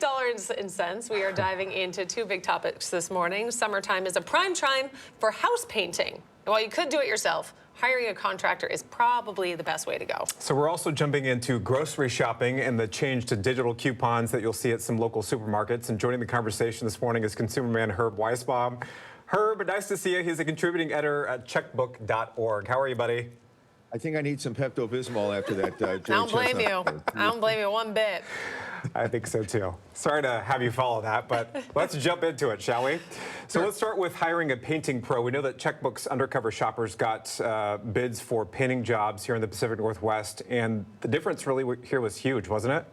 Dollars and cents. We are diving into two big topics this morning. Summertime is a prime time for house painting. And while you could do it yourself, hiring a contractor is probably the best way to go. So we're also jumping into grocery shopping and the change to digital coupons that you'll see at some local supermarkets. And joining the conversation this morning is consumer man Herb Weisbaum. Herb, nice to see you. He's a contributing editor at checkbook.org. How are you, buddy? I think I need some Pepto-Bismol after that. I don't blame you. I don't blame you one bit. I think so too. Sorry to have you follow that, but let's jump into it, shall we? So let's start with hiring a painting pro. We know that Checkbook's undercover shoppers got bids for painting jobs here in the Pacific Northwest, and the difference really here was huge, wasn't it?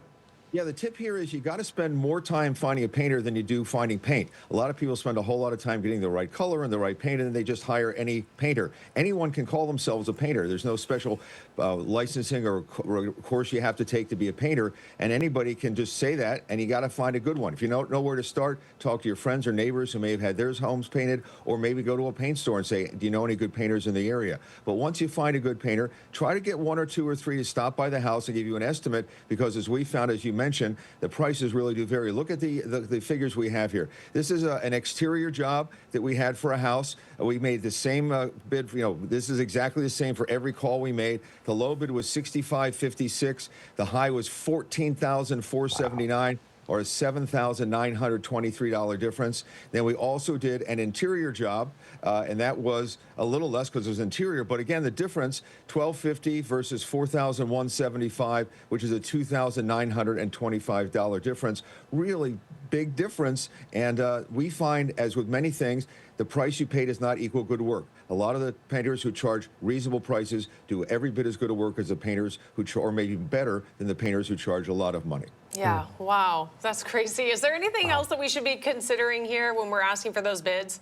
Yeah, the tip here is you got to spend more time finding a painter than you do finding paint. A lot of people spend a whole lot of time getting the right color and the right paint, and then they just hire any painter. Anyone can call themselves a painter. There's no special licensing or course you have to take to be a painter, and anybody can just say that, and you got to find a good one. If you don't know where to start, talk to your friends or neighbors who may have had their homes painted, or maybe go to a paint store and say, do you know any good painters in the area? But once you find a good painter, try to get one or two or three to stop by the house and give you an estimate, because as we found, as you mentioned, the prices really do vary. Look at the figures we have here. This is an exterior job that we had for a house. We made the same bid. This is exactly the same for every call we made. The low bid was $65.56. The high was $14,479. Wow. Or a $7,923 difference. Then we also did an interior job, and that was a little less because it was interior. But again, the difference, $1,250 versus $4,175, which is a $2,925 difference. Really big difference. And we find, as with many things, the price you pay does not equal good work. A lot of the painters who charge reasonable prices do every bit as good a work as the painters who or maybe better than the painters who charge a lot of money. Yeah, wow, that's crazy. Is there anything else that we should be considering here when we're asking for those bids?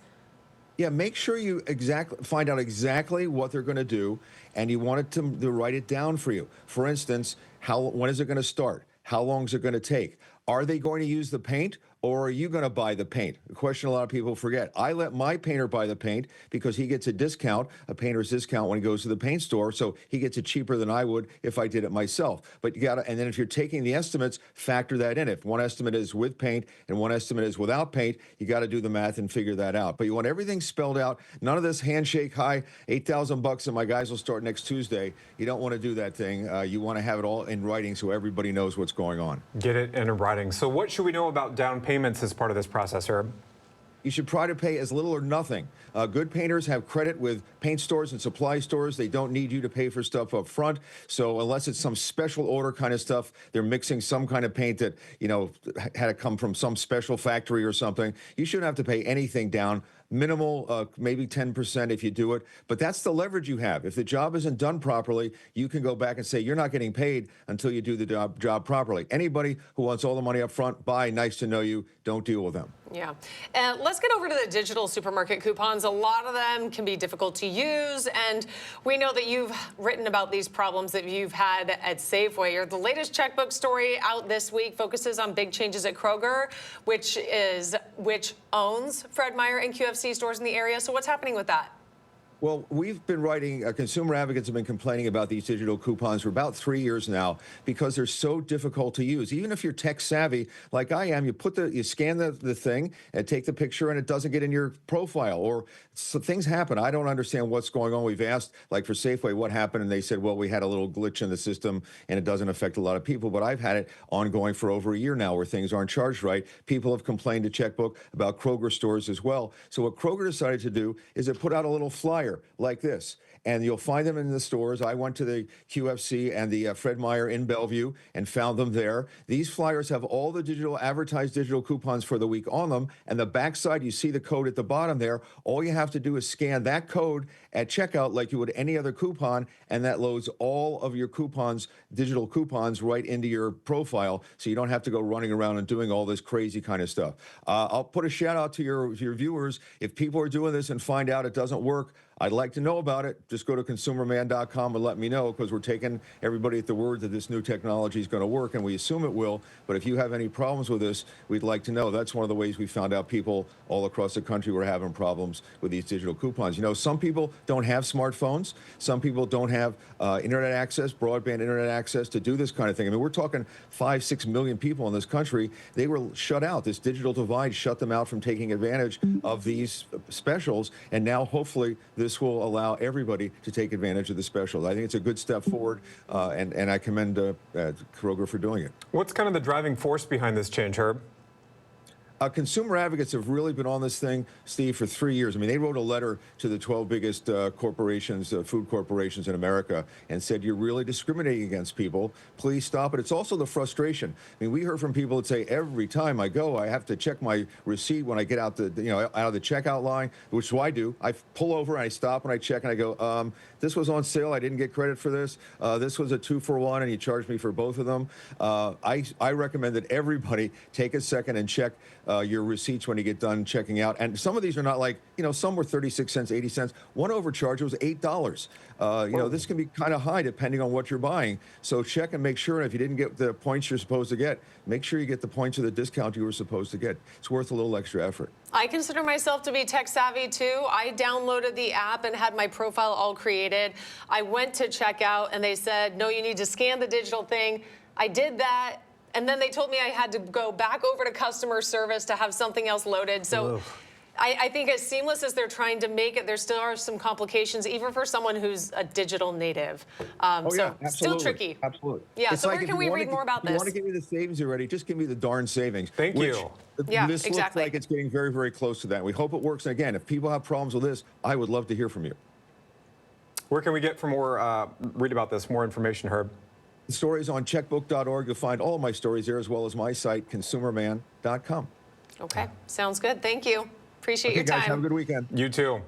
Yeah, make sure you find out exactly what they're going to do, and you want it to write it down for you. For instance, when is it going to start? How long is it going to take? Are they going to use the paint, or are you going to buy the paint? A question a lot of people forget. I let my painter buy the paint because he gets a discount, a painter's discount, when he goes to the paint store, so he gets it cheaper than I would if I did it myself. But you got to, and then if you're taking the estimates, factor that in. If one estimate is with paint and one estimate is without paint, you got to do the math and figure that out. But you want everything spelled out. None of this handshake high, $8,000 and my guys will start next Tuesday. You don't want to do that thing. You want to have it all in writing so everybody knows what's going on. Get it in writing. So what should we know about down payments as part of this process, Herb? You should try to pay as little or nothing. Good painters have credit with paint stores and supply stores. They don't need you to pay for stuff up front. So unless it's some special order kind of stuff, they're mixing some kind of paint that, had to come from some special factory or something, you shouldn't have to pay anything down. Minimal, maybe 10% if you do it. But that's the leverage you have. If the job isn't done properly, you can go back and say, you're not getting paid until you do the job properly. Anybody who wants all the money up front, bye, nice to know you, don't deal with them. Yeah. And let's get over to the digital supermarket coupons. A lot of them can be difficult to use, and we know that you've written about these problems that you've had at Safeway. The latest checkbook story out this week focuses on big changes at Kroger, which owns Fred Meyer and QFC stores in the area. So what's happening with that? Well, we've been writing, consumer advocates have been complaining about these digital coupons for about 3 years now because they're so difficult to use. Even if you're tech savvy, like I am, you scan the thing and take the picture and it doesn't get in your profile, or so things happen. I don't understand what's going on. We've asked, like for Safeway, what happened, and they said, well, we had a little glitch in the system and it doesn't affect a lot of people, but I've had it ongoing for over a year now where things aren't charged right. People have complained to Checkbook about Kroger stores as well. So what Kroger decided to do is it put out a little flyer like this, and you'll find them in the stores. I went to the QFC and the Fred Meyer in Bellevue and found them there. These flyers have all the advertised digital coupons for the week on them, and the backside, you see the code at the bottom there. All you have to do is scan that code at checkout like you would any other coupon, and that loads all of your coupons, digital coupons, right into your profile, so you don't have to go running around and doing all this crazy kind of stuff. I'll put a shout out to your viewers. If people are doing this and find out it doesn't work, I'd like to know about it. Just go to consumerman.com and let me know, because we're taking everybody at the word that this new technology is going to work, and we assume it will. But if you have any problems with this, we'd like to know. That's one of the ways we found out people all across the country were having problems with these digital coupons. You know, some people don't have smartphones. Some people don't have internet access, broadband internet access to do this kind of thing. I mean, we're talking 5-6 million people in this country. They were shut out. This digital divide shut them out from taking advantage of these specials, and now hopefully this will allow everybody to take advantage of the specials. I think it's a good step forward, and I commend Kroger for doing it. What's kind of the driving force behind this change, Herb? Consumer advocates have really been on this thing, Steve, for 3 years. I mean, they wrote a letter to the 12 biggest corporations, food corporations in America, and said, you're really discriminating against people. Please stop it. It's also the frustration. I mean, we heard from people that say, every time I go, I have to check my receipt when I get out out of the checkout line, which I do. I pull over and I stop and I check and I go, this was on sale. I didn't get credit for this. This was a 2-for-1, and you charged me for both of them. I recommend that everybody take a second and check your receipts when you get done checking out. And some of these are not like, some were 36 cents, 80 cents. One overcharge was $8. This can be kind of high depending on what you're buying. So check and make sure. And if you didn't get the points you're supposed to get, make sure you get the points of the discount you were supposed to get. It's worth a little extra effort. I consider myself to be tech savvy too. I downloaded the app and had my profile all created. I went to check out and they said, no, you need to scan the digital thing. I did that. And then they told me I had to go back over to customer service to have something else loaded. So I think as seamless as they're trying to make it, there still are some complications, even for someone who's a digital native. Still tricky. Absolutely. Yeah, it's so like where can we read more about this? If you want to give me the savings already, just give me the darn savings. Thank you. Yeah, this looks like it's getting very, very close to that. We hope it works. And again, if people have problems with this, I would love to hear from you. Where can we get for more, read about this, more information, Herb? The story is on checkbook.org. You'll find all of my stories there, as well as my site, consumerman.com. Okay, sounds good. Thank you. Appreciate your time. Guys, have a good weekend. You too.